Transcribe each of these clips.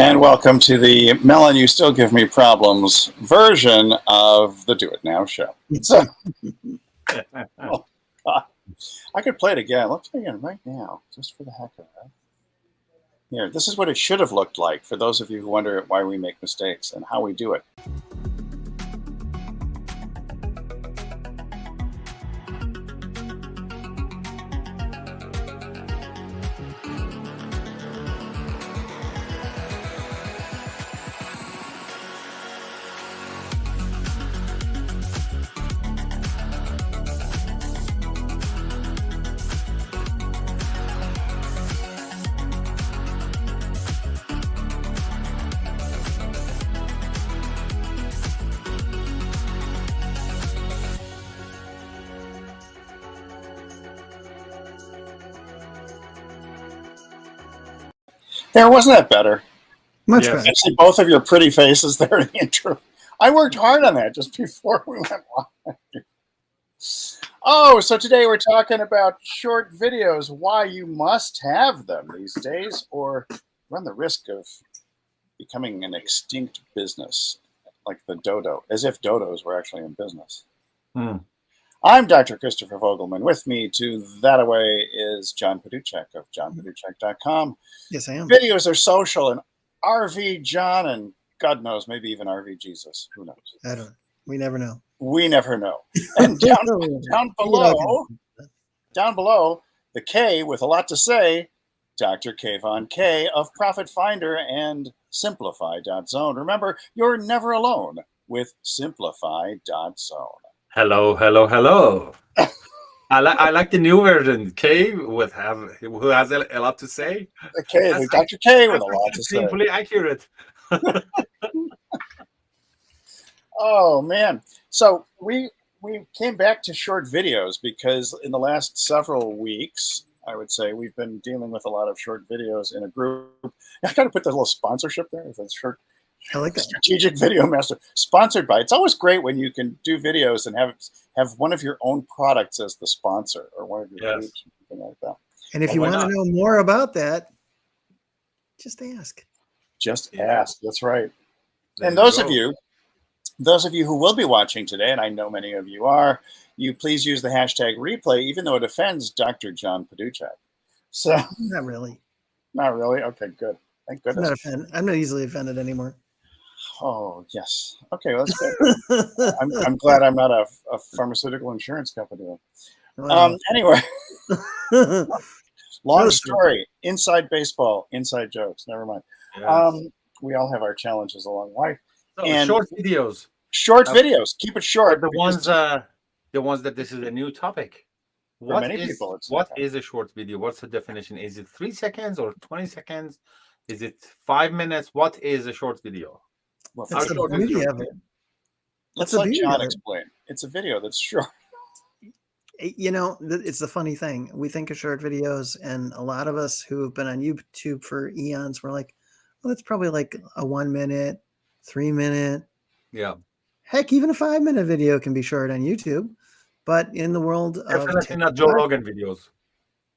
And welcome to the Melon, You Still Give Me Problems version of the Do It Now show. So, oh, God. I could play it again. Let's play it again right now, just for the heck of it. Here, this is what it should have looked like for those of you who wonder why we make mistakes and how we do it. There, wasn't that better? Much better. I see both of your pretty faces there in the intro. I worked hard on that just before we went live. Oh, so today we're talking about short videos, why you must have them these days or run the risk of becoming an extinct business like the dodo, as if dodos were actually in business. I'm Dr. Christopher Vogelmann. With me to that away is John Paduchak of johnpaduchak.com. Yes, I am. Videos are social, and RV John, and God knows, maybe even RV Jesus. Who knows? I don't. We never know. We never know. And down below, the K with a lot to say, Dr. Kayvon Kay of Profit Finder and Simplify.zone. Remember, you're never alone with Simplify.zone. Hello, hello, hello. I like the new version. K who has a lot to say. Okay, Dr. K with a lot to say. Simply accurate. Oh man! So we came back to short videos because in the last several weeks, I would say we've been dealing with a lot of short videos in a group. I got to put the little sponsorship there. That's short. I like that. Strategic Video Master, sponsored by. It's always great when you can do videos and have one of your own products as the sponsor or one of your groups, something like that. And if you want to know more about that, just ask. Just ask. That's right. And those of you who will be watching today, and I know many of you are, you please use the hashtag replay, even though it offends Dr. John Paduchak. So Not really. Not really. Okay, good. Thank goodness. I'm not easily offended anymore. Oh, yes. Okay, well, that's good. I'm glad I'm not a pharmaceutical insurance company. Wow. Anyway, long story. Inside baseball, inside jokes. Never mind. Yes. We all have our challenges along life. So and short videos. Short videos. Keep it short. The ones that this is a new topic. For many people, what is a short video? What's the definition? Is it 3 seconds or 20 seconds? Is it 5 minutes? What is a short video? Well, That's the beauty of it. Let's let John explain. It's a video that's short. You know, it's the funny thing. We think of short videos, and a lot of us who have been on YouTube for eons, we're like, well, it's probably like a 1 minute, 3 minute. Yeah. Heck, even a 5 minute video can be short on YouTube. But in the world of definitely not Joe Rogan videos.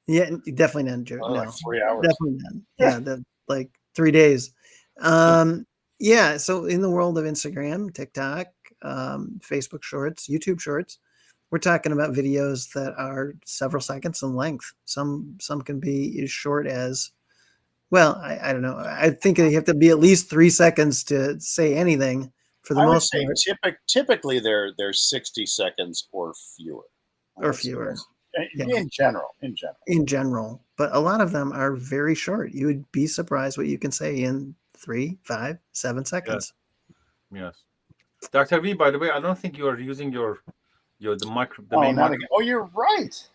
Yeah, definitely not Joe. Like 3 hours. Definitely not. Yeah, like 3 days. Yeah, so in the world of Instagram, TikTok, Facebook Shorts, YouTube Shorts, we're talking about videos that are several seconds in length. Some can be as short as, well, I don't know. I think you have to be at least 3 seconds to say anything for the most part. Typically, they're 60 seconds or fewer. Or fewer. In general. But a lot of them are very short. You would be surprised what you can say in 3, 5, 7 seconds. Yes. Dr. V, by the way, I don't think you are using the micro. Oh, you're right.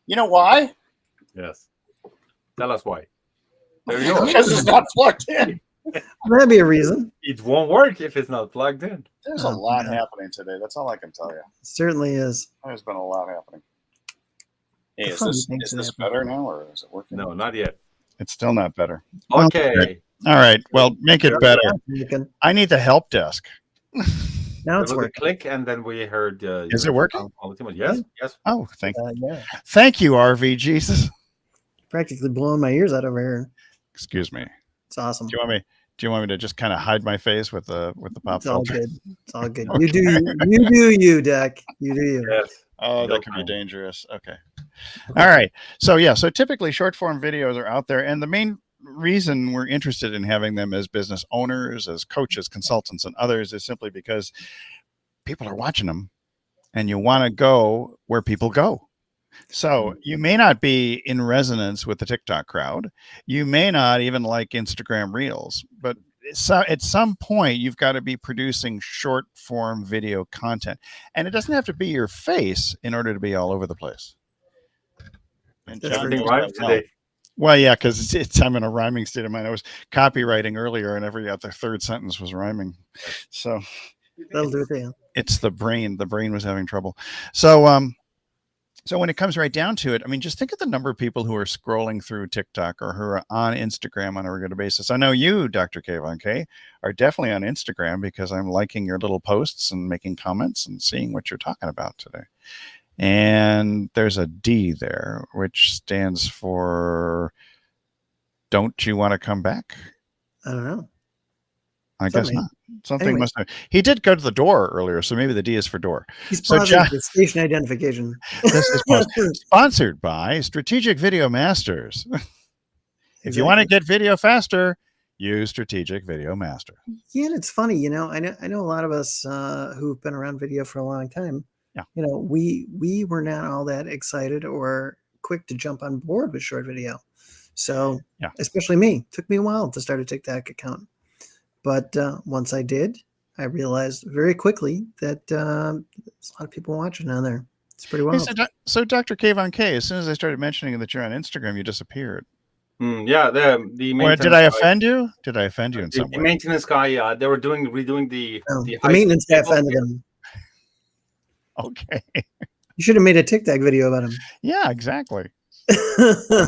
You know why? Yes. Tell us why. There you go. Because it's not plugged in. That'd be a reason. It won't work if it's not plugged in. There's a lot happening today. That's all I can tell you. It certainly is. There's been a lot happening. Hey, is this better now, or is it working? No, not yet. It's still not better. Okay. All right. Well, make it better. I need the help desk. Now it's working. Click, and then we heard. Is it working? Yes. Yes. Oh, thank you, RV Jesus. Practically blowing my ears out over here. Excuse me. It's awesome. Do you want me? Do you want me to just kind of hide my face with the pop It's all filter? good. It's all good. Okay. You do you, Doc. You do you. Yes. Oh, Go that could be time. dangerous. Okay. All right. So yeah, so typically short form videos are out there, and the main reason we're interested in having them as business owners, as coaches, consultants, and others is simply because people are watching them, and you want to go where people go. So you may not be in resonance with the TikTok crowd. You may not even like Instagram Reels, but so at some point you've got to be producing short form video content, and it doesn't have to be your face in order to be all over the place. And That's John very Everything knows rhymes that well. today. Well, yeah, because I'm in a rhyming state of mind. I was copywriting earlier, and every other third sentence was rhyming. So That'll do it to you. it's the brain. The brain was having trouble. So so when it comes right down to it, I mean, just think of the number of people who are scrolling through TikTok or who are on Instagram on a regular basis. I know you, Dr. Kayvon Kay, are definitely on Instagram because I'm liking your little posts and making comments and seeing what you're talking about today. And there's a D there, which stands for don't you want to come back? I don't know. I guess Something. not. Something Anyway. must have. He did go to the door earlier, so maybe the D is for door. He's So, pausing John, for station identification. this is sponsored by Strategic Video Masters. If you want to get video faster, use Strategic Video Master. Yeah, and it's funny, you know. I know a lot of us who've been around video for a long time. Yeah. You know, we were not all that excited or quick to jump on board with short video. So, Yeah. especially me, took me a while to start a TikTok account. But once I did, I realized very quickly that there's a lot of people watching on there. It's pretty wild. Hey, so Dr. Kayvon Kay, as soon as I started mentioning that you're on Instagram, you disappeared. Yeah, the Well, did I offend you? Did I offend you in some the way? maintenance guy, they were redoing the The high maintenance guy school offended table. him. Okay. You should have made a TikTok video about him. Yeah, exactly.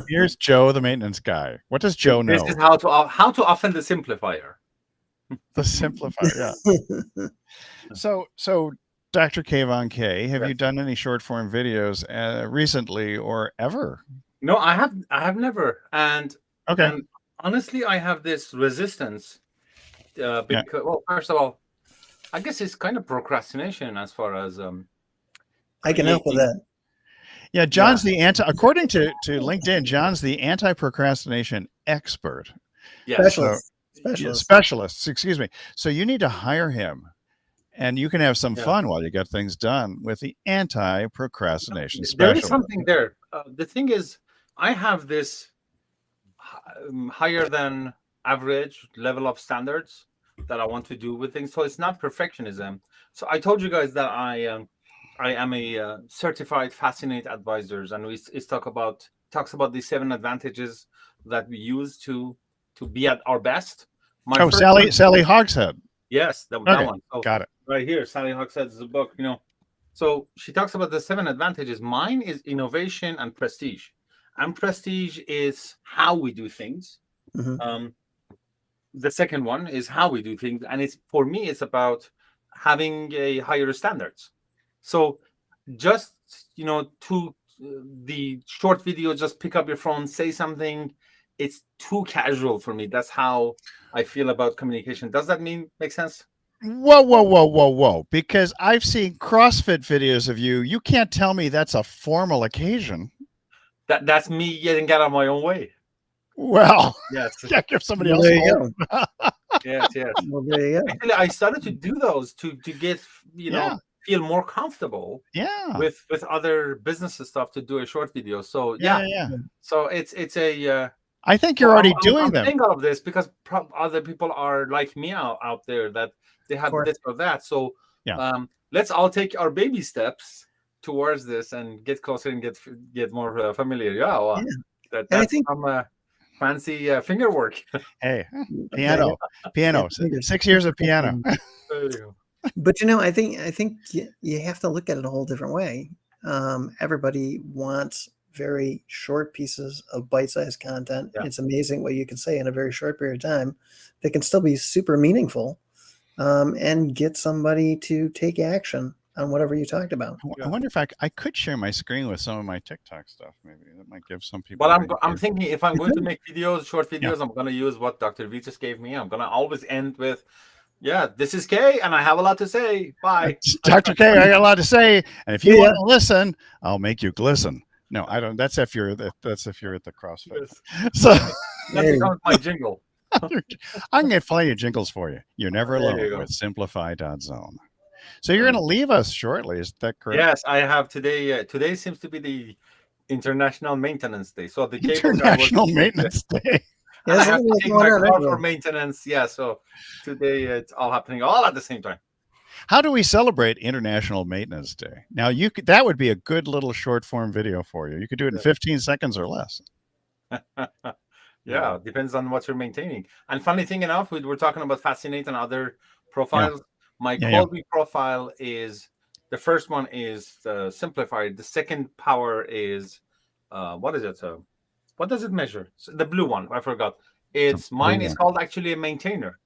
Here's Joe, the maintenance guy. What does Joe know? This is how to offend the simplifier. The simplifier, yeah. So Dr. Kayvon Kay, have Yes. you done any short form videos recently or ever? No, I have never. And Okay. and honestly, I have this resistance because well, first of all, I guess it's kind of procrastination as far as I can help with that. Yeah, John's the according to LinkedIn, John's the anti-procrastination expert. Yes. Specialist. Excuse me. So you need to hire him, and you can have some fun while you get things done with the anti-procrastination There specialist. is something there. The thing is, I have this higher than average level of standards that I want to do with things. So it's not perfectionism. So I told you guys that I am a certified Fascinate advisors, and it talks about the 7 advantages that we use to be at our best. Sally Hogshead. Yes, that Okay, one. So, got it. Right here, Sally Hogshead is a book. You know, so she talks about the 7 advantages. Mine is innovation and prestige, and prestige is how we do things. Mm-hmm. The second one is how we do things, and it's for me, it's about having a higher standards. So just, to the short video, just pick up your phone, say something. It's too casual for me. That's how I feel about communication. Does that make sense? Whoa. Because I've seen CrossFit videos of you. You can't tell me that's a formal occasion. That's me getting out of my own way. Well, yes. Yeah, give somebody else. There you go. Yes. Well, there you go. Actually, I started to do those to get feel more comfortable. Yeah. With other business stuff to do a short video. So Yeah. So it's a. I think you're already doing I'm them. saying all of this because other people are like me out there that they have this or that. So let's all take our baby steps towards this and get closer and get more familiar. Yeah, well, that's I think some fancy finger work. Hey, piano. 6 years of piano. But I think you have to look at it a whole different way. Everybody wants very short pieces of bite-sized content. Yeah. It's amazing what you can say in a very short period of time that can still be super meaningful and get somebody to take action. on whatever you talked about. I wonder if I could share my screen with some of my TikTok stuff. Maybe that might give some people. But I'm thinking if I'm going to make videos, short videos, I'm going to use what Dr. V just gave me. I'm going to always end with, yeah, this is Kay, and I have a lot to say. Bye. Dr. K, I got a lot to say. And if you want to listen, I'll make you glisten. No, I don't. That's if you're at the CrossFit. Yes. So that becomes my jingle. I'm going to play your jingles for you. You're never alone with Simplify.zone. So you're going to leave us shortly. Is that correct? Yes, I have today. Today seems to be the International Maintenance Day. So the International Maintenance Day. I have to take my car for maintenance. Yeah, so today it's all happening all at the same time. How do we celebrate International Maintenance Day? Now, that would be a good little short form video for you. You could do it in 15 seconds or less. Yeah, depends on what you're maintaining. And funny thing enough, we were talking about Fascinate and other profiles. Yeah. My Colby profile is, the first one is simplified. The second power is, what is it? What does it measure? So the blue one, I forgot. Mine is called actually a maintainer.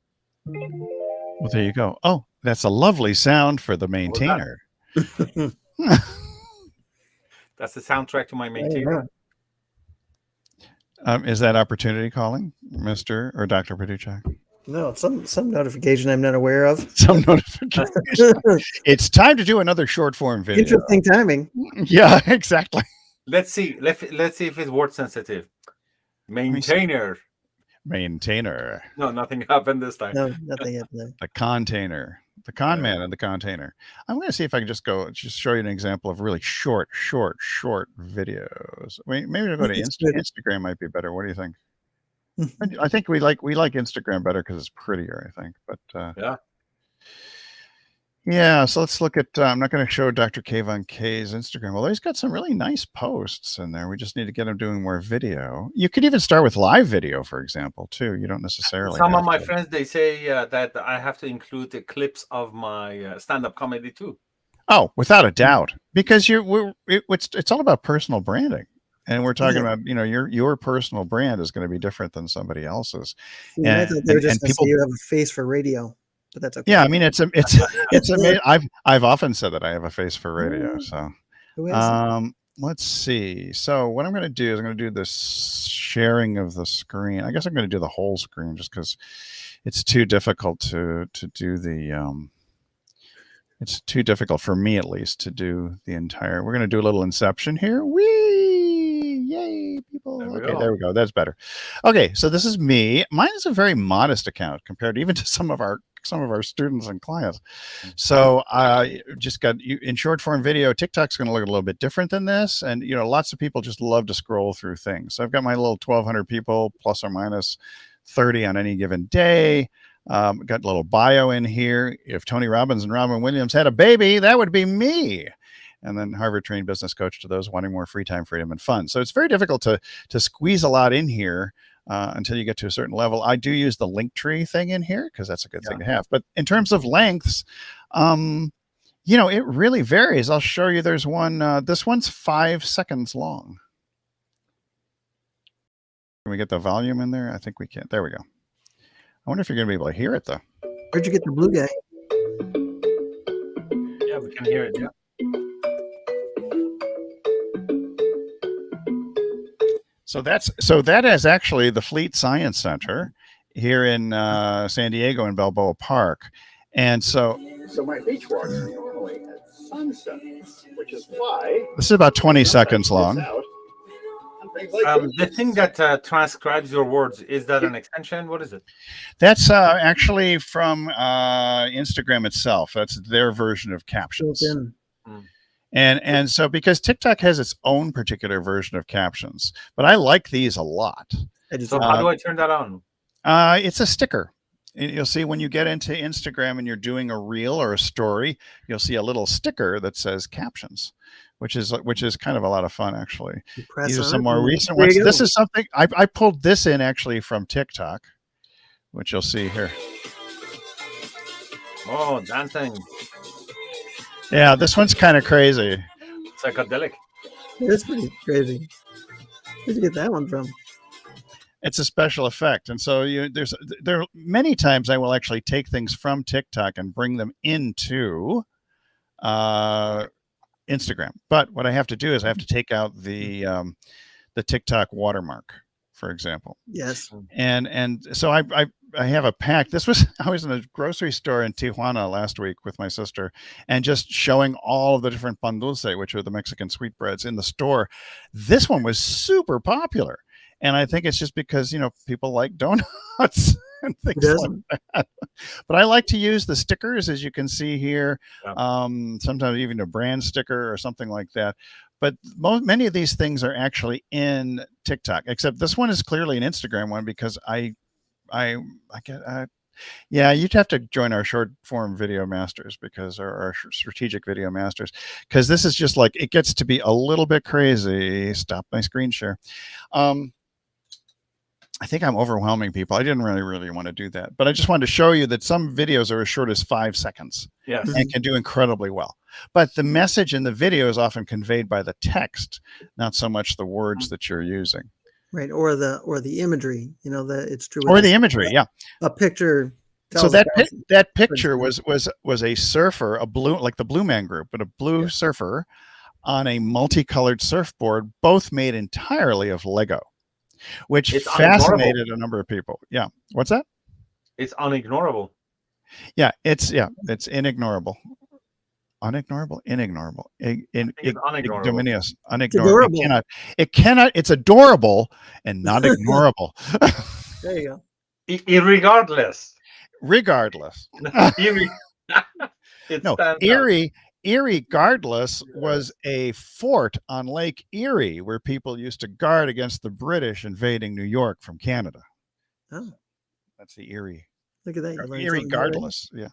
Well, there you go. Oh, that's a lovely sound for the maintainer. That's the soundtrack to my maintainer. Is that opportunity calling, Mr. or Dr. Paduchak? No, some notification I'm not aware of. Some notification. It's time to do another short form video. Interesting timing. Yeah, exactly. Let's see. Let's see if it's word sensitive. Maintainer. Maintainer. No, nothing happened this time. No, nothing happened. The container. The con man and the container. I'm going to see if I can just show you an example of really short videos. Maybe to go to Instagram might be better. What do you think? I think we like Instagram better because it's prettier, I think. But yeah. So let's look at. I'm not going to show Dr. Kayvon Kay's Instagram, although he's got some really nice posts in there. We just need to get him doing more video. You could even start with live video, for example, too. You don't necessarily. Some of my friends, they say that I have to include the clips of my stand-up comedy too. Oh, without a doubt, because it's all about personal branding. And we're talking about, your personal brand is going to be different than somebody else's. I thought they were just going to say you have a face for radio, but that's okay. Yeah, I mean, it's amazing. I've often said that I have a face for radio. So, let's see. So what I'm going to do is I'm going to do this sharing of the screen. I guess I'm going to do the whole screen just because it's too difficult to do the. It's too difficult for me, at least, to do the entire. We're going to do a little Inception here. Yay, people. There we go. That's better. Okay, so this is me. Mine is a very modest account compared even to some of our students and clients. So I just got in short form video. TikTok's going to look a little bit different than this. And, lots of people just love to scroll through things. So I've got my little 1,200 people plus or minus 30 on any given day. Got a little bio in here. If Tony Robbins and Robin Williams had a baby, that would be me. And then Harvard trained business coach to those wanting more free time, freedom, and fun. So it's very difficult to squeeze a lot in here until you get to a certain level. I do use the Linktree thing in here because that's a good thing to have. But in terms of lengths, it really varies. I'll show you. There's one. This one's 5 seconds long. Can we get the volume in there? I think we can. There we go. I wonder if you're going to be able to hear it, though. Where'd you get the blue guy? Yeah, we can hear it, yeah. So that is actually the Fleet Science Center here in San Diego in Balboa Park. And so my beach walks are normally at sunset, which is why this is about 20 seconds long. The thing that transcribes your words, is that an extension? What is it? That's actually from Instagram itself. That's their version of captions. And so because TikTok has its own particular version of captions, but I like these a lot. So how do I turn that on? It's a sticker. You'll see when you get into Instagram and you're doing a reel or a story, you'll see a little sticker that says captions, which is kind of a lot of fun, actually. These are some more recent ones. This is something I pulled this in actually from TikTok, which you'll see here. Oh, dancing. Yeah, this one's kind of crazy. Psychedelic. It's pretty crazy. Where'd you get that one from? It's a special effect. And so there are many times I will actually take things from TikTok and bring them into Instagram. But what I have to do is I have to take out the TikTok watermark, for example. Yes. And so I have a pack. I was in a grocery store in Tijuana last week with my sister and just showing all of the different pan dulce, which are the Mexican sweetbreads in the store. This one was super popular. And I think it's just because, people like donuts and things like that. But I like to use the stickers, as you can see here. Yeah. Sometimes even a brand sticker or something like that. But many of these things are actually in TikTok, except this one is clearly an Instagram one because you'd have to join our short form video masters because our strategic video masters, because this is just like, it gets to be a little bit crazy. Stop my screen share. I think I'm overwhelming people. I didn't really want to do that, but I just wanted to show you that some videos are as short as 5 seconds. Yes. And can do incredibly well. But the message in the video is often conveyed by the text, not so much the words that you're using. Right. Or the imagery, that it's true. Or the imagery. Yeah. A picture. So that picture was a surfer, like the Blue Man Group, but a blue surfer on a multicolored surfboard, both made entirely of Lego, which fascinated a number of people. Yeah. What's that? It's unignorable. Yeah, it's inignorable. Unignorable, inignorable, ignominious, unignorable. It cannot, it's adorable and not ignorable. There you go. Irregardless. Regardless. Irregardless was a fort on Lake Erie where people used to guard against the British invading New York from Canada. Oh. That's the Erie. Look at that. Irregardless. Yeah.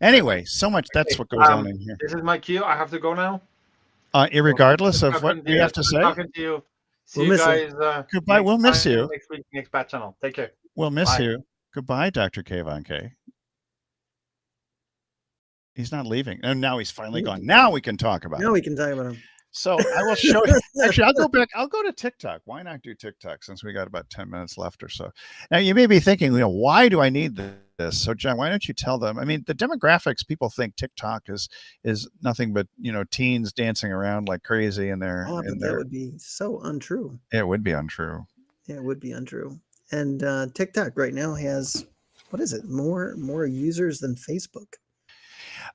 Anyway, so much. That's what goes on in here. This is my cue. I have to go now. Irregardless of what we have to say. Talking to you. See you guys. Goodbye. We'll miss you. Next week, next Bat Channel. Take care. We'll miss you. Goodbye, Dr. Kayvon Kay. He's not leaving. And now he's finally gone. Now we can talk about him. Now we can talk about him. So I will show you. Actually, I'll go back. I'll go to TikTok. Why not do TikTok since we got about 10 minutes left or so? Now, you may be thinking, why do I need this? So, John, why don't you tell them? I mean, the demographics, people think TikTok is nothing but, teens dancing around like crazy in their. That would be so untrue. It would be untrue. Yeah, it would be untrue. And TikTok right now has, what is it? More users than Facebook.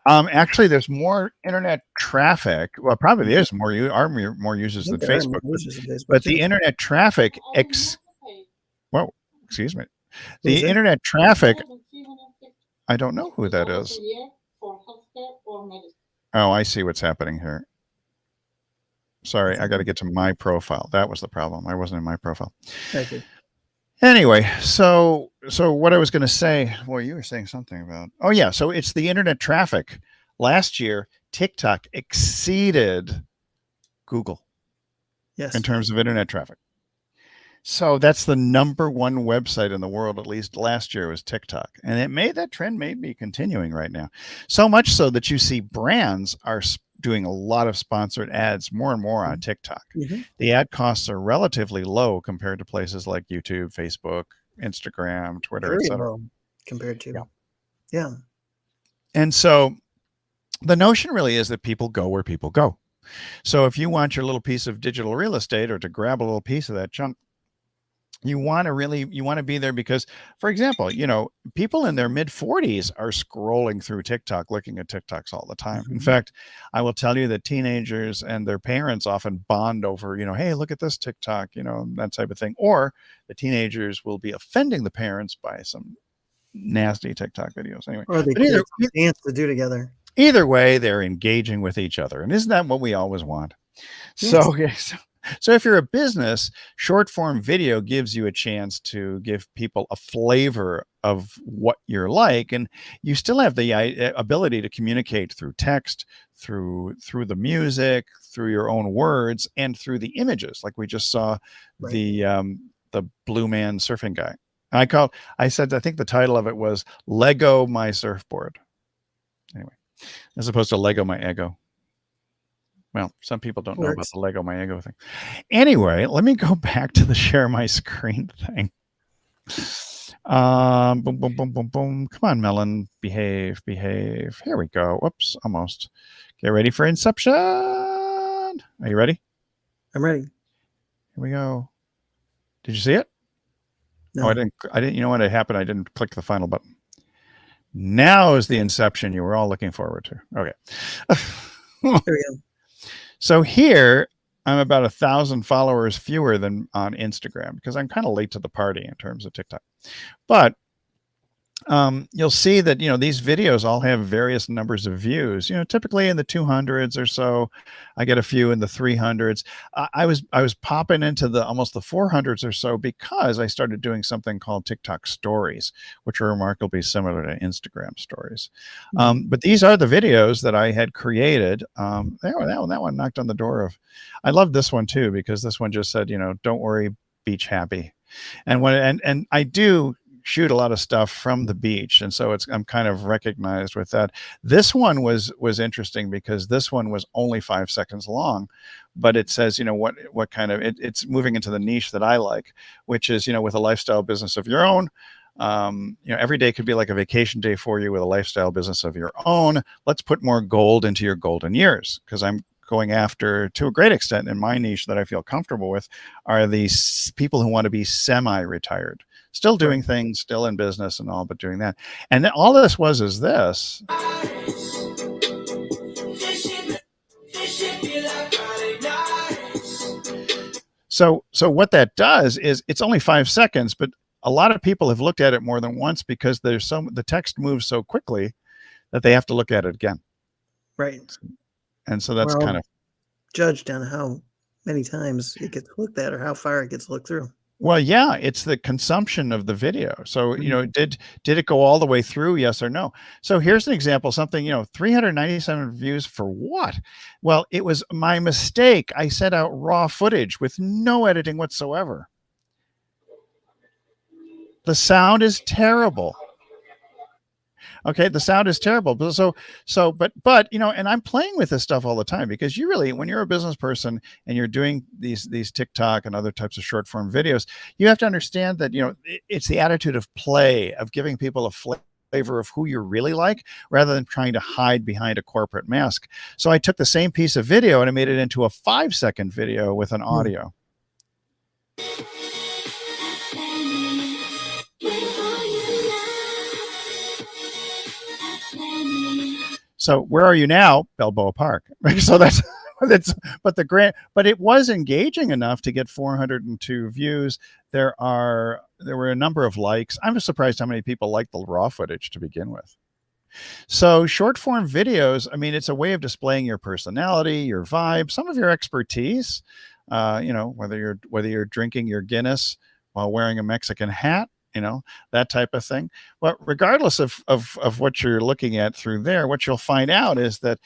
Actually, there's more internet traffic. Well, probably there's more users than Facebook. But the internet traffic, excuse me. The internet traffic, I don't know who that is. Oh, I see what's happening here. Sorry, I got to get to my profile. That was the problem. I wasn't in my profile. Okay. Anyway, so what I was going to say, well, you were saying something about, so it's the internet traffic. Last year, TikTok exceeded Google in terms of internet traffic. So that's the number one website in the world, at least last year, was TikTok. And that trend may be continuing right now. So much so that you see brands are doing a lot of sponsored ads more and more on TikTok. Mm-hmm. The ad costs are relatively low compared to places like YouTube, Facebook, Instagram, Twitter, etc. Compared to, yeah. And so the notion really is that people go where people go. So if you want your little piece of digital real estate or to grab a little piece of that chunk, you want to be there because, for example, people in their mid 40s are scrolling through TikTok, looking at TikToks all the time. Mm-hmm. In fact, I will tell you that teenagers and their parents often bond over, hey, look at this TikTok, that type of thing. Or the teenagers will be offending the parents by some nasty TikTok videos. Anyway, or they dance to do together. Either way, they're engaging with each other. And isn't that what we always want? Yes. So if you're a business, short form video gives you a chance to give people a flavor of what you're like. And you still have the ability to communicate through text, through the music, through your own words, and through the images. Like we just saw the Blue Man surfing guy. I think the title of it was Lego My Surfboard. Anyway, as opposed to Lego My Ego. Well, some people don't know about the Lego My Ego thing. Anyway, let me go back to the share my screen thing. Boom, boom, boom, boom, boom. Come on, Melon. Behave. Here we go. Whoops, almost. Get ready for Inception. Are you ready? I'm ready. Here we go. Did you see it? No. Oh, I didn't. You know what had happened? I didn't click the final button. Now is the Inception you were all looking forward to. Okay. There we go. So here I'm about 1,000 followers fewer than on Instagram because I'm kind of late to the party in terms of TikTok. But you'll see that, these videos all have various numbers of views, typically in the 200s or so. I get a few in the 300s. I was popping into almost the 400s or so because I started doing something called TikTok stories, which are remarkably similar to Instagram stories. But these are the videos that I had created. That one knocked on the door of, I love this one too, because this one just said, don't worry, beach happy. And I do shoot a lot of stuff from the beach, and so I'm kind of recognized with that. This one was interesting because this one was only 5 seconds long, but it says what kind of it's moving into the niche that I like, which is with a lifestyle business of your own. Every day could be like a vacation day for you with a lifestyle business of your own. Let's put more gold into your golden years, because I'm going after, to a great extent in my niche that I feel comfortable with, are these people who want to be semi-retired, still doing things, still in business and all, but doing that. And then all this is this. So what that does is, it's only 5 seconds, but a lot of people have looked at it more than once because the text moves so quickly that they have to look at it again. Right. And so that's kind of judged on how many times it gets looked at or how far it gets looked through. Well, yeah, it's the consumption of the video. So, did it go all the way through? Yes or no? So here's an example, something, 397 views for what? Well, it was my mistake. I sent out raw footage with no editing whatsoever. The sound is terrible. Okay, the sound is terrible. But and I'm playing with this stuff all the time, because you really, when you're a business person and you're doing these TikTok and other types of short form videos, you have to understand that, it's the attitude of play, of giving people a flavor of who you're really like, rather than trying to hide behind a corporate mask. So I took the same piece of video and I made it into a 5-second video with an audio. So where are you now? Balboa Park. So that's but it was engaging enough to get 402 views. There were a number of likes. I'm surprised how many people like the raw footage to begin with. So short form videos, I mean, it's a way of displaying your personality, your vibe, some of your expertise. Whether you're drinking your Guinness while wearing a Mexican hat, that type of thing. But regardless of what you're looking at through there, what you'll find out is that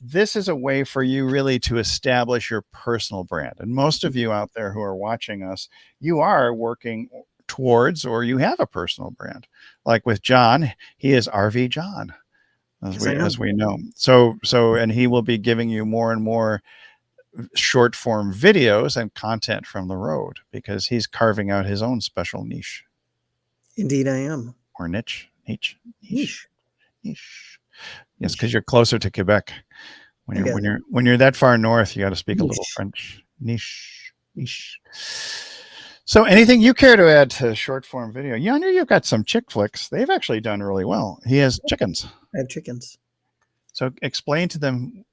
this is a way for you really to establish your personal brand. And most of you out there who are watching us, you are working towards, or you have a personal brand. Like with John, he is RV John, as we know. So, and he will be giving you more and more short form videos and content from the road, because he's carving out his own special niche. Indeed, I am. Or niche. Yes, because you're closer to Quebec. When you're that far north, you got to speak a little French. Niche. So, anything you care to add to short form video? Yeah, I know you've got some chick flicks. They've actually done really well. He has chickens. I have chickens. So, explain to them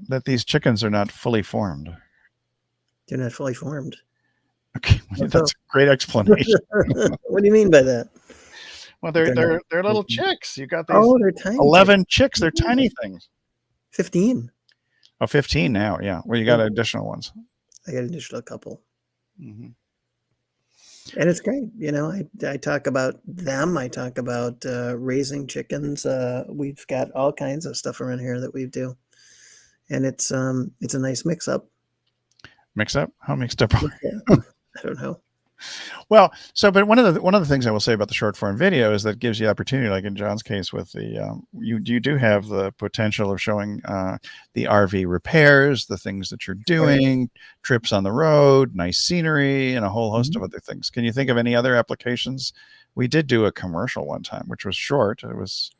that these chickens are not fully formed. They're not fully formed. Okay, that's a great explanation. What do you mean by that? Well, they're little chicks. You got these they're tiny 11 chicks. They're tiny things. 15. Oh, 15 now. Yeah. Well, you got additional ones. I got an additional couple. Mm-hmm. And it's great. I talk about them. I talk about raising chickens. We've got all kinds of stuff around here that we do. And it's a nice mix up. Mix up? How mixed up are you? I don't know. Well, but one of the things I will say about the short form video is that gives you opportunity, like in John's case with the you do have the potential of showing the RV repairs, the things that you're doing, trips on the road, nice scenery, and a whole host of other things. Can you think of any other applications? We did do a commercial one time, which was short. It was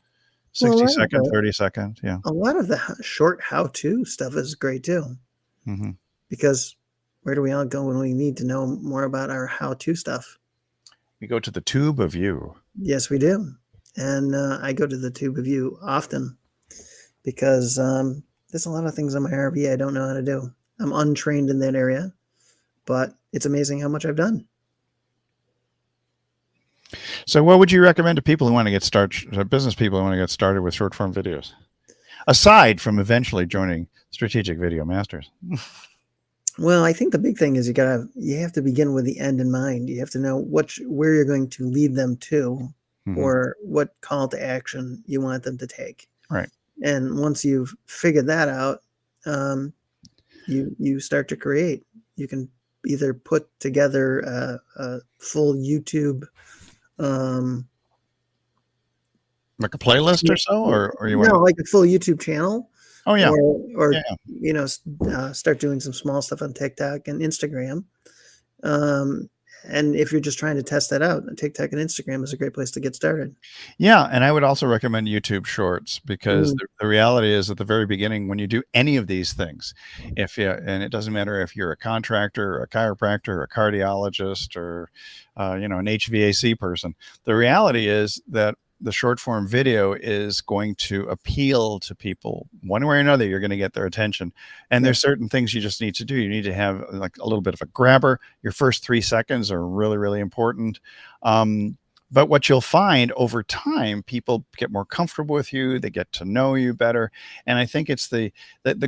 Well, 60-second, 30-second. Yeah. a lot of the short how-to stuff is great too, Mm-hmm. because where do we all go when we need to know more about our how-to stuff? We go to the tube of you. Yes, we do. And I go to the tube of you often because there's a lot of things on my RV I don't know how to do. I'm untrained in that area, but it's amazing how much I've done. So what would you recommend to people who want to get started, business people who want to get started with short form videos, aside from eventually joining Strategic Video Masters? Well, I think the big thing is you have to begin with the end in mind. You have to know where you're going to lead them to, or what call to action you want them to take. Right. And once you've figured that out, you start to create. You can either put together a full YouTube, like a playlist or so, or you want like a full YouTube channel. Oh yeah. Or start doing some small stuff on TikTok and Instagram. And if you're just trying to test that out, TikTok and Instagram is a great place to get started. Yeah, and I would also recommend YouTube Shorts, because the reality is at the very beginning, when you do any of these things, and it doesn't matter if you're a contractor or a chiropractor or a cardiologist or an HVAC person, the reality is that the short form video is going to appeal to people one way or another. You're going to get their attention, and there's certain things you just need to do. You need to have like a little bit of a grabber. Your first 3 seconds are really, really important. But what you'll find over time, people get more comfortable with you. They get to know you better. And I think it's the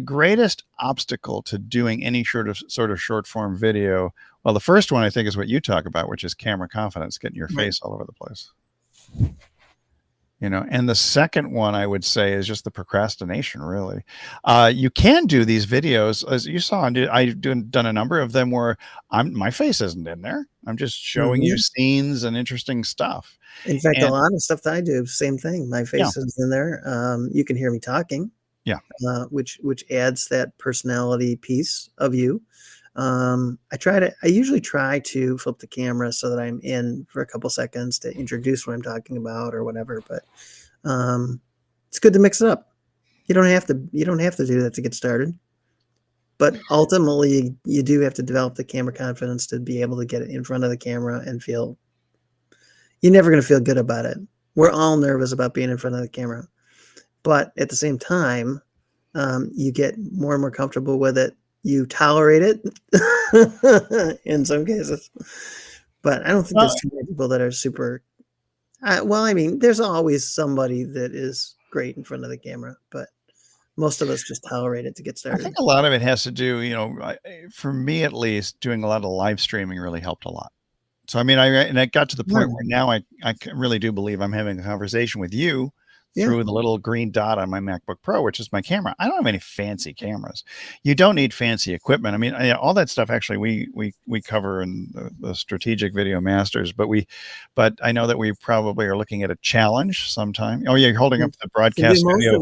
greatest obstacle to doing any sort of short form video. Well, the first one I think is what you talk about, which is camera confidence, getting your face all over the place. And the second one I would say is just the procrastination, really. You can do these videos, as you saw, and I've done a number of them where my face isn't in there. I'm just showing you scenes and interesting stuff. In fact, a lot of stuff that I do, same thing. My face is in there. You can hear me talking. Yeah. Which adds that personality piece of you. I usually try to flip the camera so that I'm in for a couple seconds to introduce what I'm talking about or whatever, but it's good to mix it up. You don't have to do that to get started, but ultimately you do have to develop the camera confidence to be able to get it in front of the camera and feel. You're never going to feel good about it. We're all nervous about being in front of the camera, but at the same time, you get more and more comfortable with it. You tolerate it in some cases, but I don't think there's too many people that are super. There's always somebody that is great in front of the camera, but most of us just tolerate it to get started. I think a lot of it has to do, for me at least, doing a lot of live streaming really helped a lot. So, I got to the point where now I really do believe I'm having a conversation with you through the little green dot on my MacBook Pro, which is my camera. I don't have any fancy cameras. You don't need fancy equipment. All that stuff actually we cover in the Strategic Video Masters, but I know that we probably are looking at a challenge sometime. Oh yeah, you're holding up the broadcast studio.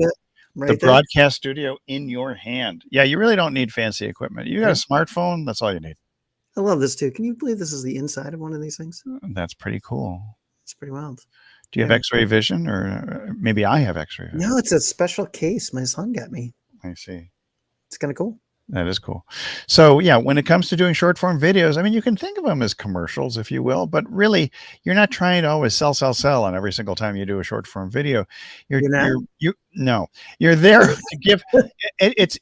Broadcast studio in your hand. Yeah, you really don't need fancy equipment. You got a smartphone, that's all you need. I love this too. Can you believe this is the inside of one of these things? That's pretty cool. It's pretty wild. Do you have X-ray vision, or maybe I have X-ray vision? No, it's a special case my son got me. I see. It's kind of cool. That is cool. So yeah, when it comes to doing short form videos, you can think of them as commercials, if you will, but really you're not trying to always sell on every single time you do a short form video. You're there to give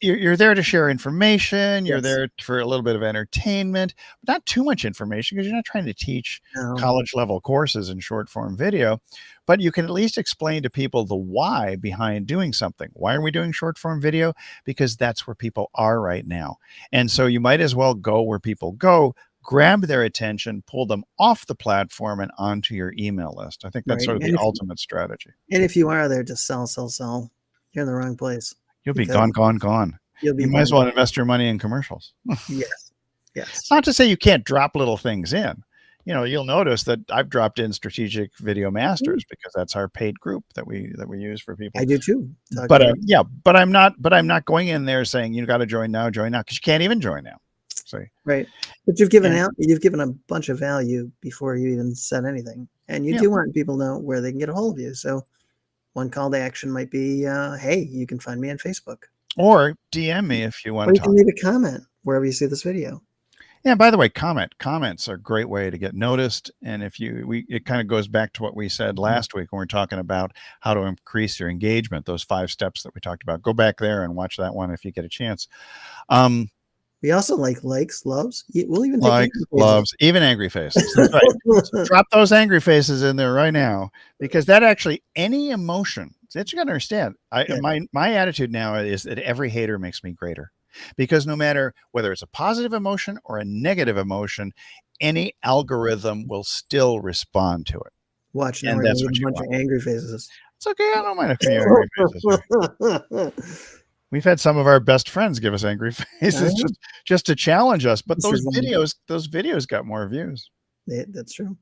you're there to share information. You're there for a little bit of entertainment, but not too much information, because you're not trying to teach college level courses in short form video. But you can at least explain to people the why behind doing something. Why are we doing short form video? Because that's where people are right now. And so you might as well go where people go, grab their attention, pull them off the platform and onto your email list. I think that's sort of the ultimate strategy. And if you are there to sell, you're in the wrong place. You'll be gone. You might as well invest your money in commercials. Yes. It's not to say you can't drop little things in. You'll notice that I've dropped in Strategic Video Masters because that's our paid group that we use for people. I do too. But I'm not going in there saying you got to join now, because you can't even join now. So right, but you've given a bunch of value before you even said anything, and you do want people to know where they can get a hold of you. So One call to action might be, hey, you can find me on Facebook. Or DM me if you Or want you to can talk. leave a comment wherever you see this video. Yeah, by the way, comments are a great way to get noticed. And if it kind of goes back to what we said last week when we are talking about how to increase your engagement, those 5 steps that we talked about. Go back there and watch that one if you get a chance. We also like likes, loves. We'll even take Likes, loves, even angry faces. That's right. So drop those angry faces in there right now, because that actually, any emotion that you got to understand. My attitude now is that every hater makes me greater, because no matter whether it's a positive emotion or a negative emotion, any algorithm will still respond to it. Watch, now And we're that's going what to you get a bunch want. of angry faces. It's okay. I don't mind a few angry faces. We've had some of our best friends give us angry faces just to challenge us. But those videos got more views. That's true.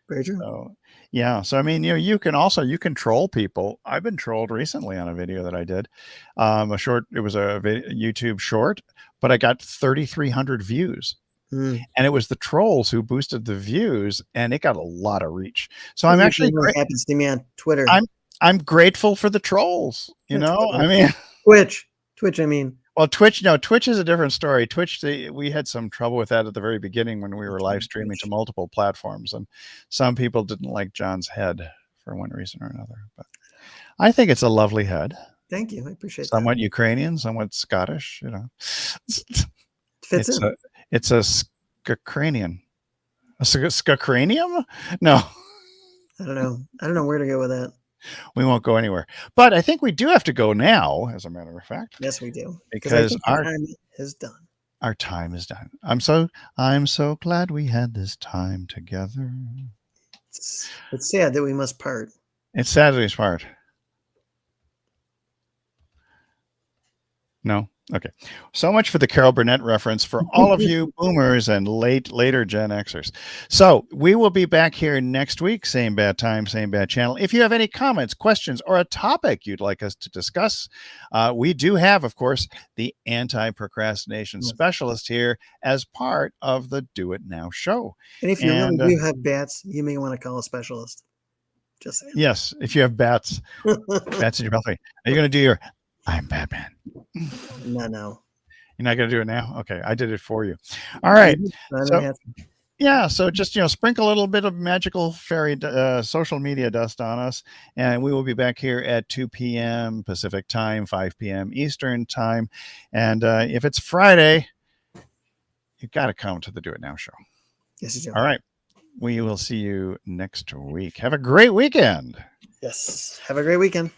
Very true. So, yeah. So, I mean, you can troll people. I've been trolled recently on a video that I did. It was a YouTube short, but I got 3,300 views. And it was the trolls who boosted the views, and it got a lot of reach. So I'm actually happens to me on Twitter. I'm grateful for the trolls. I mean, Twitch. I mean, well, Twitch is a different story. Twitch, we had some trouble with that at the very beginning when we were live streaming to multiple platforms, and some people didn't like John's head for one reason or another. But I think it's a lovely head. Thank you. I appreciate somewhat that. Ukrainian, somewhat Scottish. Fits in. It's a Skacranian. A Skacranium? No. I don't know where to go with that. We won't go anywhere. But I think we do have to go now, as a matter of fact. Yes, we do. Because our time is done. Our time is done. I'm so glad we had this time together. It's sad that we must part. It's sad that we must part. No? Okay. So much for the Carol Burnett reference for all of you boomers and later Gen Xers. So we will be back here next week. Same bad time, same bad channel. If you have any comments, questions, or a topic you'd like us to discuss, we do have, of course, the anti-procrastination specialist here as part of the Do It Now show. And if you really do have bats, you may want to call a specialist. Just saying. Yes, if you have bats in your belfry. Are you going to do your I'm Batman? No. You're not going to do it now? Okay, I did it for you. All right. So just, sprinkle a little bit of magical fairy social media dust on us, and we will be back here at 2 p.m. Pacific time, 5 p.m. Eastern time. And if it's Friday, you've got to come to the Do It Now show. Yes, you do. All right. We will see you next week. Have a great weekend. Yes. Have a great weekend.